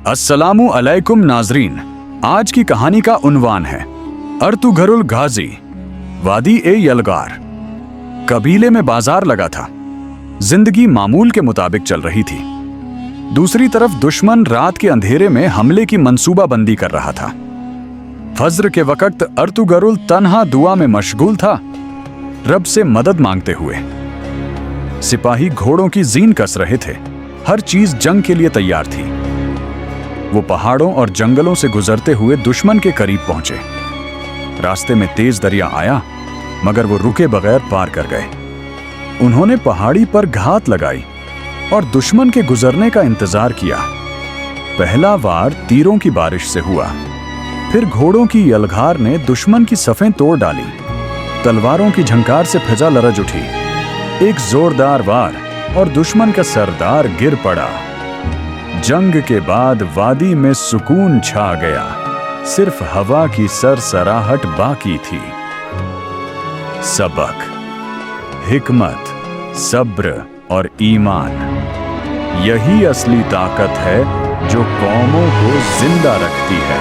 अस्सलामु अलैकुम नाजरीन। आज की कहानी का उन्वान है अर्तुगरुल गाजी, वादी ए यलगार। कबीले में बाजार लगा था। जिंदगी मामूल के मुताबिक चल रही थी। दूसरी तरफ दुश्मन रात के अंधेरे में हमले की मंसूबाबंदी कर रहा था। फज्र के वक्त अर्तुगरुल तन्हा दुआ में मशगूल था, रब से मदद मांगते हुए। सिपाही घोड़ों की जीन कस रहे थे। हर चीज जंग के लिए तैयार थी। वो पहाड़ों और जंगलों से गुजरते हुए दुश्मन के करीब पहुंचे। रास्ते में तेज दरिया आया, मगर वो रुके बगैर पार कर गए। उन्होंने पहाड़ी पर घात लगाई और दुश्मन के गुजरने का इंतजार किया। पहला वार तीरों की बारिश से हुआ, फिर घोड़ों की यलघार ने दुश्मन की सफें तोड़ डाली। तलवारों की झंकार से फिजा लरज उठी। एक जोरदार वार और दुश्मन का सरदार गिर पड़ा। जंग के बाद वादी में सुकून छा गया। सिर्फ हवा की सरसराहट बाकी थी। सबक, हिकमत, सब्र और ईमान, यही असली ताकत है जो कौमों को जिंदा रखती है।